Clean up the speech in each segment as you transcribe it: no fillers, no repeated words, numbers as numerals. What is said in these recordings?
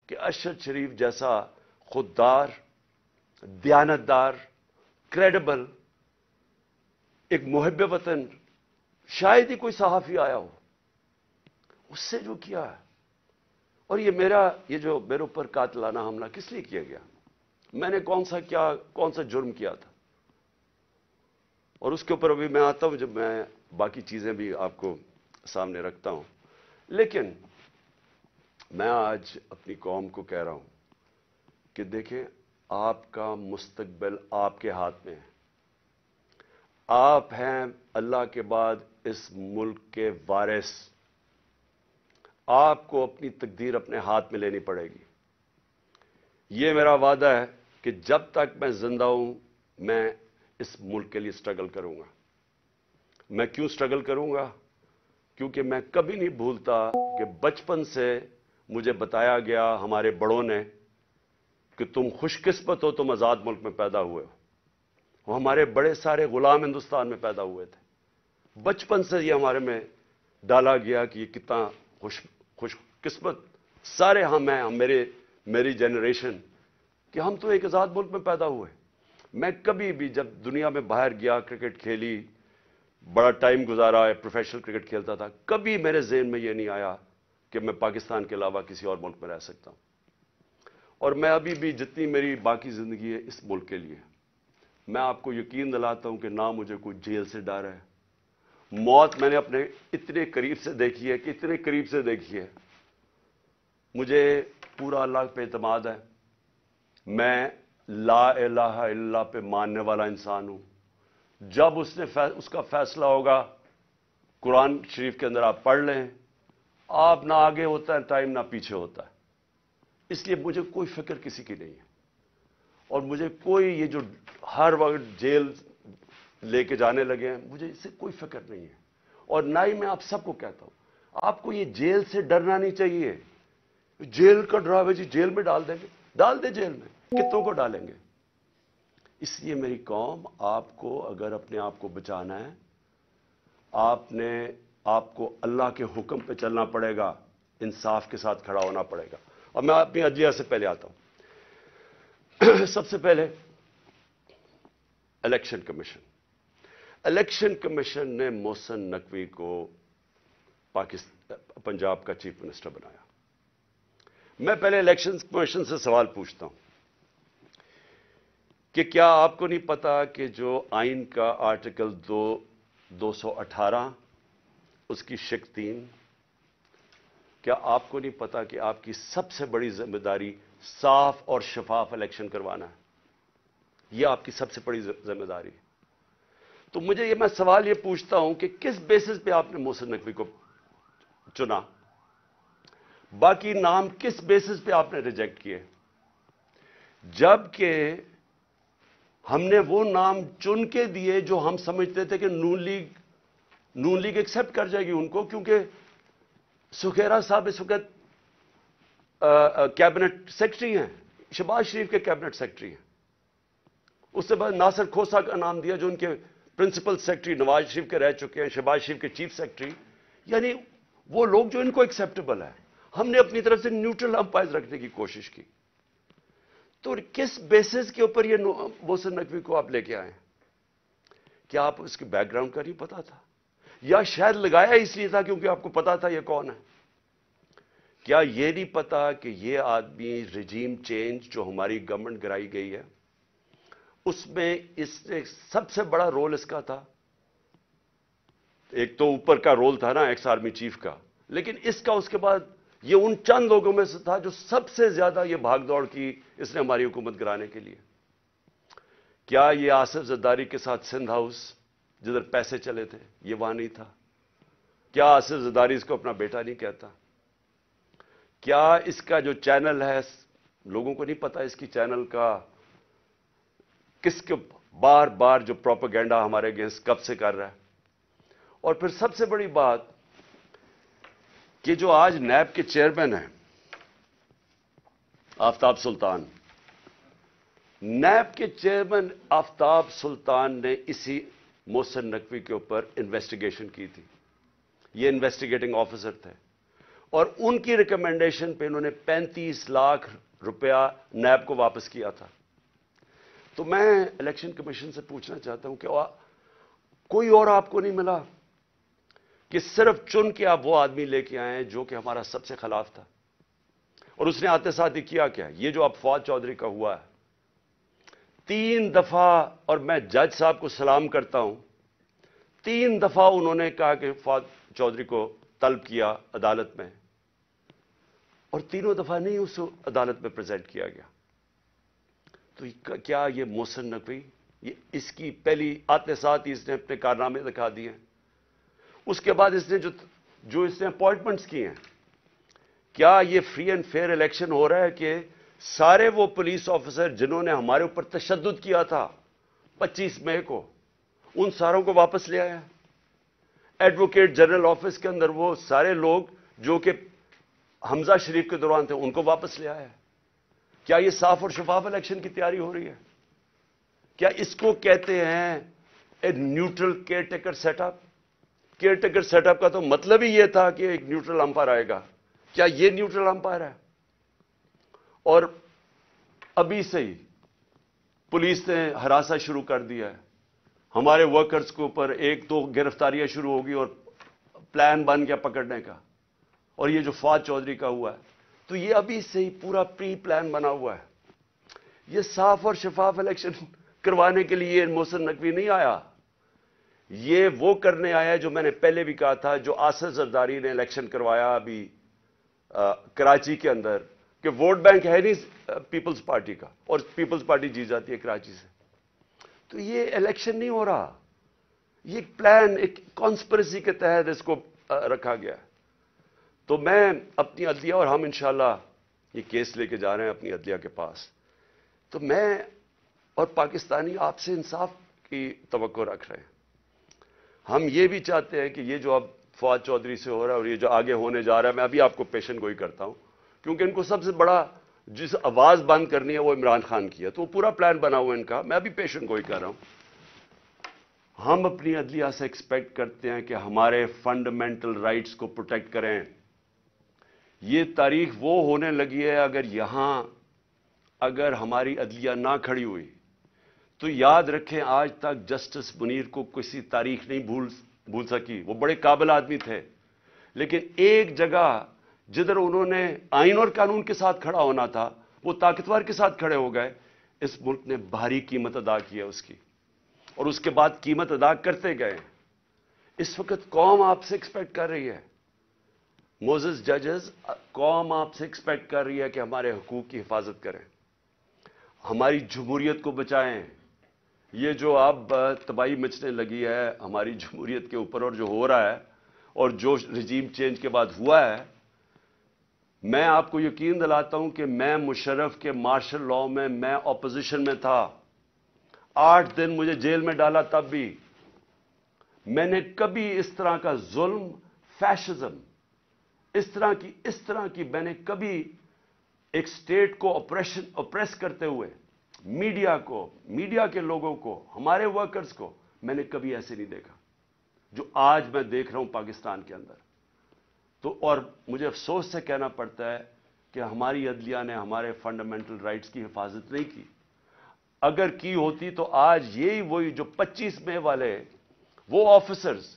کہ ارشد شریف جیسا خوددار، دیانتدار، کریڈیبل، ایک محب وطن شاید ہی کوئی صحافی آیا ہو، اس سے جو کیا ہے. اور یہ جو میرے اوپر قاتلانہ حملہ کس لیے کیا گیا؟ میں نے کون سا جرم کیا تھا؟ اور اس کے اوپر ابھی میں آتا ہوں جب میں باقی چیزیں بھی آپ کو سامنے رکھتا ہوں. لیکن میں آج اپنی قوم کو کہہ رہا ہوں کہ دیکھیں، آپ کا مستقبل آپ کے ہاتھ میں ہے. آپ ہیں اللہ کے بعد اس ملک کے وارث. آپ کو اپنی تقدیر اپنے ہاتھ میں لینی پڑے گی. یہ میرا وعدہ ہے کہ جب تک میں زندہ ہوں میں اس ملک کے لیے سٹرگل کروں گا. میں کیوں سٹرگل کروں گا؟ کیونکہ میں کبھی نہیں بھولتا کہ بچپن سے مجھے بتایا گیا ہمارے بڑوں نے کہ تم خوش قسمت ہو، تم آزاد ملک میں پیدا ہوئے ہو. وہ ہمارے بڑے سارے غلام ہندوستان میں پیدا ہوئے تھے. بچپن سے یہ ہمارے میں ڈالا گیا کہ یہ کتنا خوش قسمت سارے ہم ہیں، میری جنریشن، کہ ہم تو ایک آزاد ملک میں پیدا ہوئے. میں کبھی بھی جب دنیا میں باہر گیا، کرکٹ کھیلی، بڑا ٹائم گزارا ہے، پروفیشنل کرکٹ کھیلتا تھا، کبھی میرے ذہن میں یہ نہیں آیا کہ میں پاکستان کے علاوہ کسی اور ملک میں رہ سکتا ہوں. اور میں ابھی بھی جتنی میری باقی زندگی ہے اس ملک کے لیے، میں آپ کو یقین دلاتا ہوں کہ نہ مجھے کوئی جیل سے ڈر ہے. موت میں نے اپنے اتنے قریب سے دیکھی ہے کہ اتنے قریب سے دیکھی ہے. مجھے پورا اللہ پہ اعتماد ہے. میں لا الہ الا اللہ پہ ماننے والا انسان ہوں. جب اس کا فیصلہ ہوگا، قرآن شریف کے اندر آپ پڑھ لیں، آپ نہ آگے ہوتا ہے ٹائم نہ پیچھے ہوتا ہے. اس لیے مجھے کوئی فکر کسی کی نہیں ہے. اور مجھے کوئی یہ جو ہر وقت جیل لے کے جانے لگے ہیں، مجھے اس سے کوئی فکر نہیں ہے. اور نہ ہی میں آپ سب کو کہتا ہوں، آپ کو یہ جیل سے ڈرنا نہیں چاہیے. جیل کا ڈراوے جی جیل میں ڈال دیں گے، ڈال دیں جیل میں، کتوں کو ڈالیں گے. اس لیے میری قوم، آپ کو اگر اپنے آپ کو بچانا ہے، آپ کو اللہ کے حکم پہ چلنا پڑے گا، انصاف کے ساتھ کھڑا ہونا پڑے گا. اور میں اپنی عدلیہ سے پہلے آتا ہوں. سب سے پہلے الیکشن کمیشن نے محسن نقوی کو پنجاب کا چیف منسٹر بنایا. میں پہلے الیکشن کمیشن سے سوال پوچھتا ہوں کہ کیا آپ کو نہیں پتا کہ جو آئین کا آرٹیکل 218 اس کی شق 3، کیا آپ کو نہیں پتا کہ آپ کی سب سے بڑی ذمہ داری صاف اور شفاف الیکشن کروانا ہے؟ یہ آپ کی سب سے بڑی ذمہ داری. تو میں سوال یہ پوچھتا ہوں کہ کس بیسس پہ آپ نے محسن نقوی کو چنا؟ باقی نام کس بیسس پہ آپ نے ریجیکٹ کیے؟ جبکہ ہم نے وہ نام چن کے دیے جو ہم سمجھتے تھے کہ نون لیگ ایکسپٹ کر جائے گی ان کو، کیونکہ سکھیرا صاحب اس وقت کیبنٹ سیکرٹری ہیں، شہباز شریف کے کیبنٹ سیکرٹری ہیں. اس سے بعد ناصر کھوسہ کا نام دیا جو ان کے پرنسپل سیکرٹری نواز شریف کے رہ چکے ہیں، شہباز شریف کے چیف سیکرٹری. یعنی وہ لوگ جو ان کو ایکسیپٹیبل ہے. ہم نے اپنی طرف سے نیوٹرل امپائر رکھنے کی کوشش کی. تو کس بیسس کے اوپر یہ محسن نقوی کو آپ لے کے آئے؟ کیا آپ اس کے بیک گراؤنڈ کا نہیں پتا تھا؟ یا شاید لگایا اس لیے تھا کیونکہ آپ کو پتا تھا یہ کون ہے؟ کیا یہ نہیں پتا کہ یہ آدمی رجیم چینج جو ہماری گورنمنٹ گرائی گئی ہے اس میں اس نے سب سے بڑا رول اس کا تھا. ایک تو اوپر کا رول تھا نا ایکس آرمی چیف کا، لیکن اس کا اس کے بعد یہ ان چند لوگوں میں سے تھا جو سب سے زیادہ یہ بھاگ دوڑ کی اس نے ہماری حکومت گرانے کے لیے. کیا یہ آصف زرداری کے ساتھ سندھ ہاؤس جدھر پیسے چلے تھے یہ وہاں نہیں تھا؟ کیا آصف زرداری اس کو اپنا بیٹا نہیں کہتا؟ کیا اس کا جو چینل ہے لوگوں کو نہیں پتا اس کی چینل کا کس کے بار بار جو پروپیگنڈا ہمارے اگینسٹ کب سے کر رہا ہے؟ اور پھر سب سے بڑی بات کہ جو آج نیب کے چیئرمین ہیں آفتاب سلطان، نیب کے چیئرمین آفتاب سلطان نے اسی محسن نقوی کے اوپر انویسٹیگیشن کی تھی. یہ انویسٹیگیٹنگ آفیسر تھے. اور ان کی ریکمنڈیشن پہ انہوں نے 35 لاکھ روپیہ نیب کو واپس کیا تھا. تو میں الیکشن کمیشن سے پوچھنا چاہتا ہوں کہ کوئی اور آپ کو نہیں ملا کہ صرف چن کے آپ وہ آدمی لے کے آئے ہیں جو کہ ہمارا سب سے خلاف تھا؟ اور اس نے آتے ساتھ ہی کیا کیا؟ یہ جو اب فواد چودھری کا ہوا ہے 3 دفعہ، اور میں جج صاحب کو سلام کرتا ہوں، 3 دفعہ انہوں نے کہا کہ فواد چودھری کو طلب کیا عدالت میں، اور تینوں دفعہ نہیں اس کو عدالت میں پریزنٹ کیا گیا. تو کیا یہ محسن نقوی، یہ اس کی پہلی آتے ساتھ ہی اس نے اپنے کارنامے دکھا دیے. اس کے بعد اس نے جو اس نے اپوائنٹمنٹس کی ہیں، کیا یہ فری اینڈ فیئر الیکشن ہو رہا ہے کہ سارے وہ پولیس آفیسر جنہوں نے ہمارے اوپر تشدد کیا تھا 25 مئی کو، ان ساروں کو واپس لے آیا؟ ایڈوکیٹ جنرل آفس کے اندر وہ سارے لوگ جو کہ حمزہ شریف کے دوران تھے ان کو واپس لے آیا؟ کیا یہ صاف اور شفاف الیکشن کی تیاری ہو رہی ہے؟ کیا اس کو کہتے ہیں a neutral caretaker set up? Caretaker set up کا تو مطلب ہی یہ تھا کہ ایک نیوٹرل امپائر آئے گا. کیا یہ نیوٹرل امپائر ہے؟ اور ابھی سے ہی پولیس نے ہراساں شروع کر دیا ہے ہمارے ورکرز کے اوپر. 1-2 گرفتاریاں شروع ہوگی اور پلان بن گیا پکڑنے کا. اور یہ جو فواد چودھری کا ہوا ہے تو یہ ابھی سے ہی پورا پری پلان بنا ہوا ہے. یہ صاف اور شفاف الیکشن کروانے کے لیے محسن نقوی نہیں آیا، یہ وہ کرنے آیا ہے جو میں نے پہلے بھی کہا تھا، جو آصف زرداری نے الیکشن کروایا ابھی کراچی کے اندر، کہ ووٹ بینک ہے نہیں پیپلز پارٹی کا اور پیپلز پارٹی جیت جاتی ہے کراچی سے. تو یہ الیکشن نہیں ہو رہا، یہ ایک پلان، ایک کانسپریسی کے تحت اس کو رکھا گیا. تو میں اپنی عدلیہ، اور ہم انشاءاللہ یہ کیس لے کے جا رہے ہیں اپنی عدلیہ کے پاس، تو میں اور پاکستانی آپ سے انصاف کی توقع رکھ رہے ہیں. ہم یہ بھی چاہتے ہیں کہ یہ جو اب فواد چودھری سے ہو رہا ہے اور یہ جو آگے ہونے جا رہا ہے، میں ابھی آپ کو پیشن گوئی کرتا ہوں کیونکہ ان کو سب سے بڑا جس آواز بند کرنی ہے وہ عمران خان کی ہے، تو وہ پورا پلان بنا ہوا ہے ان کا. میں ابھی پیشن گوئی کر رہا ہوں. ہم اپنی عدلیہ سے ایکسپیکٹ کرتے ہیں کہ ہمارے فنڈامنٹل رائٹس کو پروٹیکٹ کریں. یہ تاریخ وہ ہونے لگی ہے اگر ہماری عدلیہ نہ کھڑی ہوئی تو یاد رکھیں آج تک جسٹس منیر کو کسی تاریخ نہیں بھول سکی. وہ بڑے قابل آدمی تھے، لیکن ایک جگہ جدھر انہوں نے آئین اور قانون کے ساتھ کھڑا ہونا تھا وہ طاقتور کے ساتھ کھڑے ہو گئے. اس ملک نے بھاری قیمت ادا کی ہے اس کی، اور اس کے بعد قیمت ادا کرتے گئے. اس وقت قوم آپ سے ایکسپیکٹ کر رہی ہے، موزز ججز، قوم آپ سے ایکسپیکٹ کر رہی ہے کہ ہمارے حقوق کی حفاظت کریں، ہماری جمہوریت کو بچائیں. یہ جو اب تباہی مچنے لگی ہے ہماری جمہوریت کے اوپر اور جو ہو رہا ہے اور جو رجیم چینج کے بعد ہوا ہے، میں آپ کو یقین دلاتا ہوں کہ میں مشرف کے مارشل لاء میں اپوزیشن میں تھا. 8 دن مجھے جیل میں ڈالا، تب بھی میں نے کبھی اس طرح کا ظلم، فیشزم، اس طرح کی میں نے کبھی ایک سٹیٹ کو اپریس کرتے ہوئے میڈیا کے لوگوں کو، ہمارے ورکرز کو میں نے کبھی ایسے نہیں دیکھا جو آج میں دیکھ رہا ہوں پاکستان کے اندر. تو اور مجھے افسوس سے کہنا پڑتا ہے کہ ہماری عدلیہ نے ہمارے فنڈامنٹل رائٹس کی حفاظت نہیں کی. اگر کی ہوتی تو آج وہی جو 25 مئی والے وہ آفیسرز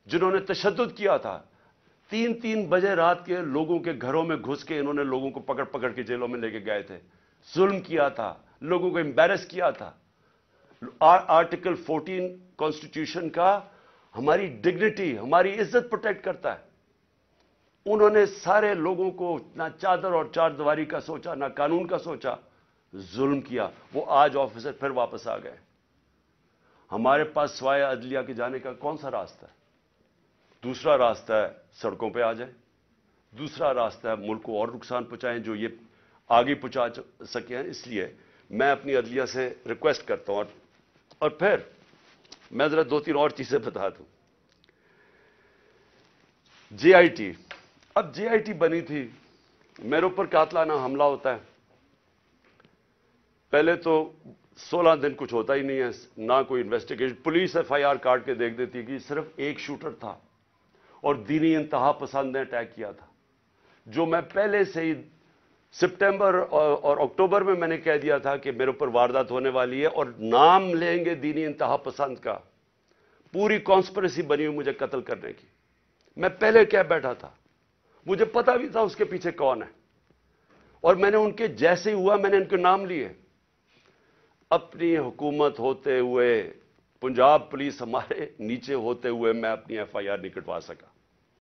جنہوں نے تشدد کیا تھا، 3 بجے رات کے لوگوں کے گھروں میں گھس کے انہوں نے لوگوں کو پکڑ کے جیلوں میں لے کے گئے تھے، ظلم کیا تھا، لوگوں کو امبیرس کیا تھا. آرٹیکل 14 کانسٹیٹیوشن کا ہماری ڈگنیٹی، ہماری عزت پروٹیکٹ کرتا ہے. انہوں نے سارے لوگوں کو نہ چادر اور چار دیواری کا سوچا، نہ قانون کا سوچا، ظلم کیا. وہ آج آفیسر پھر واپس آ گئے. ہمارے پاس سوائے عدلیہ کے جانے کا کون سا راستہ ہے؟ دوسرا راستہ ہے سڑکوں پہ آ جائیں، دوسرا راستہ ہے ملک کو اور نقصان پہنچائیں جو یہ آگے پہنچا سکے ہیں. اس لیے میں اپنی عدلیہ سے ریکویسٹ کرتا ہوں. اور پھر میں ذرا 2-3 اور چیزیں بتا دوں. جے آئی ٹی، اب جے آئی ٹی بنی تھی، میرے اوپر قاتلانہ حملہ ہوتا ہے. پہلے تو 16 دن کچھ ہوتا ہی نہیں ہے، نہ کوئی investigation. Police F I R کاٹ کے دیکھ دیتی کہ صرف ایک شوٹر تھا اور دینی انتہا پسند نے اٹیک کیا تھا. جو میں پہلے سے ہی سپٹمبر اور اکتوبر میں نے کہہ دیا تھا کہ میرے اوپر واردات ہونے والی ہے اور نام لیں گے دینی انتہا پسند کا. پوری کانسپریسی بنی ہوئی مجھے قتل کرنے کی. میں پہلے کہہ بیٹھا تھا, مجھے پتا بھی تھا اس کے پیچھے کون ہے, اور میں نے ان کے جیسے ہوا میں نے ان کے نام لیے. اپنی حکومت ہوتے ہوئے, پنجاب پولیس ہمارے نیچے ہوتے ہوئے میں اپنی ایف آئی آر نہیں کٹوا سکا.